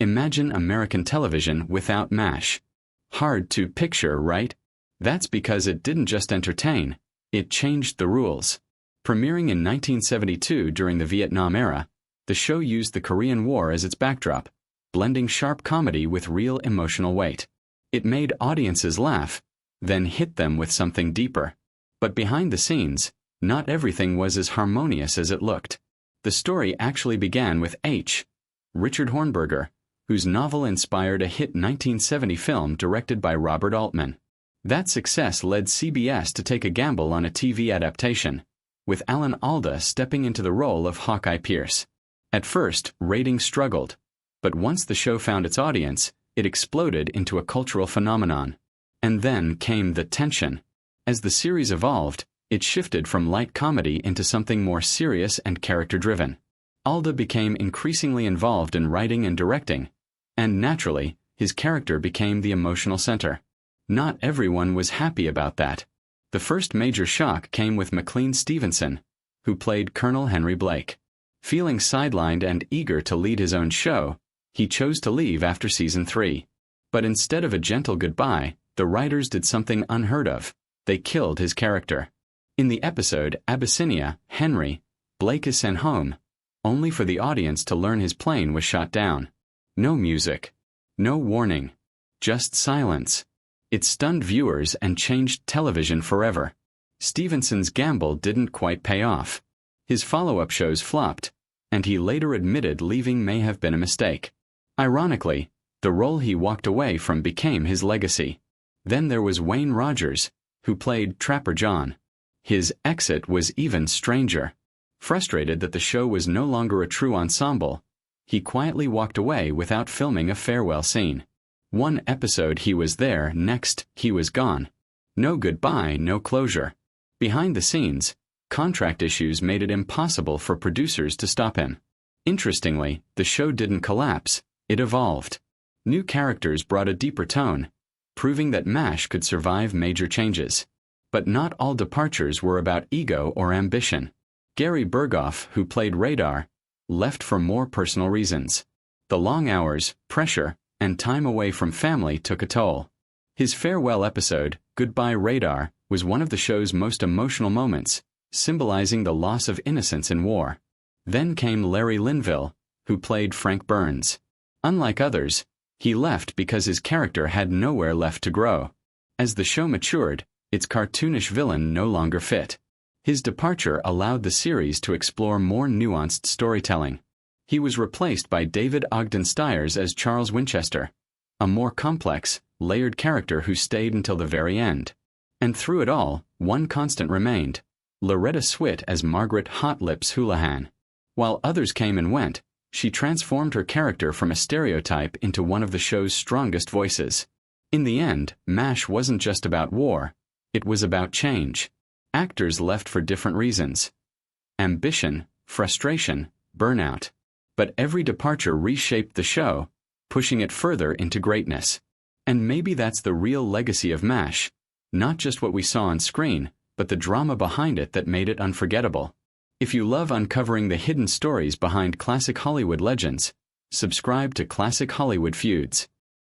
Imagine American television without MASH. Hard to picture, right? That's because it didn't just entertain, it changed the rules. Premiering in 1972 during the Vietnam era, the show used the Korean War as its backdrop, blending sharp comedy with real emotional weight. It made audiences laugh, then hit them with something deeper. But behind the scenes, not everything was as harmonious as it looked. The story actually began with Richard Hornberger, whose novel inspired a hit 1970 film directed by Robert Altman. That success led CBS to take a gamble on a TV adaptation, with Alan Alda stepping into the role of Hawkeye Pierce. At first, ratings struggled, but once the show found its audience, it exploded into a cultural phenomenon. And then came the tension. As the series evolved, it shifted from light comedy into something more serious and character-driven. Alda became increasingly involved in writing and directing, and naturally, his character became the emotional center. Not everyone was happy about that. The first major shock came with McLean Stevenson, who played Colonel Henry Blake. Feeling sidelined and eager to lead his own show, he chose to leave after season 3. But instead of a gentle goodbye, the writers did something unheard of. They killed his character. In the episode Abyssinia, Henry, Blake is sent home, only for the audience to learn his plane was shot down. No music. No warning. Just silence. It stunned viewers and changed television forever. Stevenson's gamble didn't quite pay off. His follow-up shows flopped, and he later admitted leaving may have been a mistake. Ironically, the role he walked away from became his legacy. Then there was Wayne Rogers, who played Trapper John. His exit was even stranger. Frustrated that the show was no longer a true ensemble, he quietly walked away without filming a farewell scene. One episode he was there, next he was gone. No goodbye, no closure. Behind the scenes, contract issues made it impossible for producers to stop him. Interestingly, the show didn't collapse, it evolved. New characters brought a deeper tone, proving that MASH could survive major changes. But not all departures were about ego or ambition. Gary Berghoff, who played Radar, left for more personal reasons. The long hours, pressure, and time away from family took a toll. His farewell episode, Goodbye Radar, was one of the show's most emotional moments, symbolizing the loss of innocence in war. Then came Larry Linville, who played Frank Burns. Unlike others, he left because his character had nowhere left to grow. As the show matured, its cartoonish villain no longer fit. His departure allowed the series to explore more nuanced storytelling. He was replaced by David Ogden Stiers as Charles Winchester, a more complex, layered character who stayed until the very end. And through it all, one constant remained: Loretta Swit as Margaret Hot Lips Houlihan. While others came and went, she transformed her character from a stereotype into one of the show's strongest voices. In the end, MASH wasn't just about war, it was about change. Actors left for different reasons: ambition, frustration, burnout. But every departure reshaped the show, pushing it further into greatness. And maybe that's the real legacy of MASH, not just what we saw on screen, but the drama behind it that made it unforgettable. If you love uncovering the hidden stories behind classic Hollywood legends, subscribe to Classic Hollywood Feuds.